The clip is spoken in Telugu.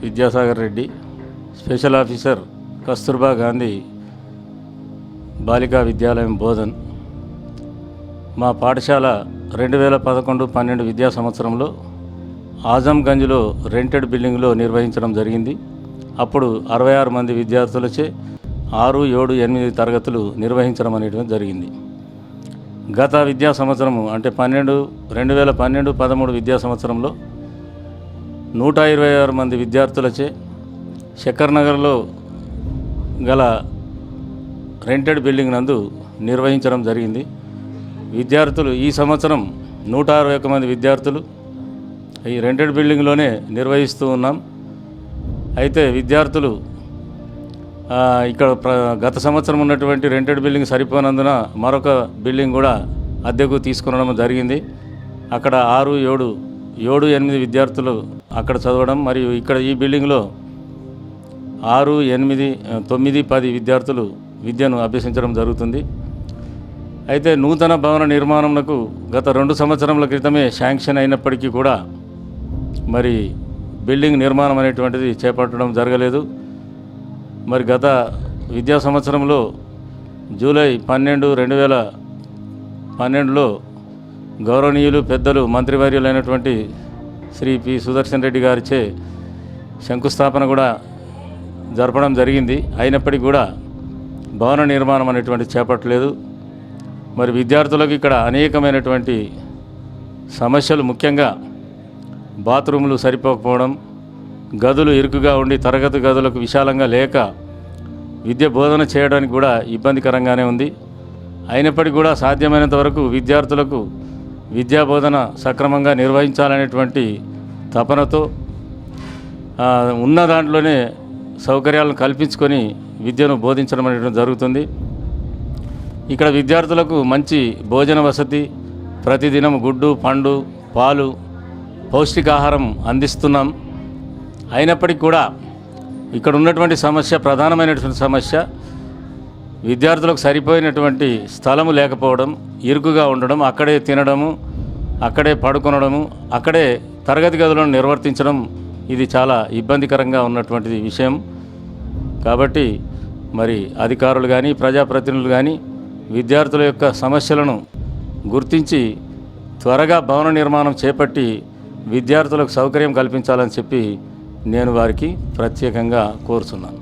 విద్యాసాగర్ రెడ్డి, స్పెషల్ ఆఫీసర్ కస్తూర్బా గాంధీ బాలికా విద్యాలయం బోధన్. మా పాఠశాల 2011-12 విద్యా సంవత్సరంలో ఆజంగంజ్లో రెంటెడ్ బిల్డింగ్లో నిర్వహించడం జరిగింది. అప్పుడు 66 మంది విద్యార్థులచే 6, 7, 8 తరగతులు నిర్వహించడం అనేటువంటి జరిగింది. గత విద్యా సంవత్సరము అంటే 2012-13 విద్యా సంవత్సరంలో 126 మంది విద్యార్థులచే శక్కర్ నగర్లో గల రెంటెడ్ బిల్డింగ్ నందు నిర్వహించడం జరిగింది. విద్యార్థులు ఈ సంవత్సరం 161 మంది విద్యార్థులు ఈ రెంటెడ్ బిల్డింగ్లోనే నిర్వహిస్తూ ఉన్నాం. అయితే విద్యార్థులు ఇక్కడ గత సంవత్సరం ఉన్నటువంటి రెంటెడ్ బిల్డింగ్ సరిపోనందున మరొక బిల్డింగ్ కూడా అద్దెకు తీసుకునడం జరిగింది. అక్కడ 6, 7, 8 విద్యార్థులు అక్కడ చదవడం, మరియు ఇక్కడ ఈ బిల్డింగ్లో 6, 8, 9, 10 విద్యార్థులు విద్యను అభ్యసించడం జరుగుతుంది. అయితే నూతన భవన నిర్మాణంకు గత 2 సంవత్సరముల క్రితమే శాంక్షన్ అయినప్పటికీ కూడా మరి బిల్డింగ్ నిర్మాణం అనేటువంటిది చేపట్టడం జరగలేదు. మరి గత విద్యా సంవత్సరంలో జూలై 12, 2012లో గౌరవనీయులు పెద్దలు మంత్రివర్యులైనటువంటి శ్రీ పి. సుదర్శన్ రెడ్డి గారిచే శంకుస్థాపన కూడా జరపడం జరిగింది. అయినప్పటికీ కూడా భవన నిర్మాణం అనేటువంటి చేపట్టలేదు. మరి విద్యార్థులకు ఇక్కడ అనేకమైనటువంటి సమస్యలు, ముఖ్యంగా బాత్రూములు సరిపోకపోవడం, గదులు ఇరుకుగా ఉండి తరగతి గదులకు విశాలంగా లేక విద్య బోధన చేయడానికి కూడా ఇబ్బందికరంగానే ఉంది. అయినప్పటికీ కూడా సాధ్యమైనంత వరకు విద్యార్థులకు విద్యా బోధన సక్రమంగా నిర్వహించాలనేటువంటి తపనతో ఉన్న దాంట్లోనే సౌకర్యాలను కల్పించుకొని విద్యను బోధించడం అనేటువంటి జరుగుతుంది. ఇక్కడ విద్యార్థులకు మంచి భోజన వసతి, ప్రతిదినం గుడ్డు, పండు, పాలు, పౌష్టికాహారం అందిస్తున్నాం. అయినప్పటికీ కూడా ఇక్కడ ఉన్నటువంటి సమస్య, ప్రధానమైనటువంటి సమస్య, విద్యార్థులకు సరిపోయినటువంటి స్థలము లేకపోవడం, ఇరుకుగా ఉండడం, అక్కడే తినడము, అక్కడే పడుకొనడము, అక్కడే తరగతి గదులను నిర్వర్తించడం, ఇది చాలా ఇబ్బందికరంగా ఉన్నటువంటి విషయం. కాబట్టి మరి అధికారులు కానీ ప్రజాప్రతినిధులు కానీ విద్యార్థుల యొక్క సమస్యలను గుర్తించి త్వరగా భవన నిర్మాణం చేపట్టి విద్యార్థులకు సౌకర్యం కల్పించాలని చెప్పి నేను వారికి ప్రత్యేకంగా కోరుతున్నాను.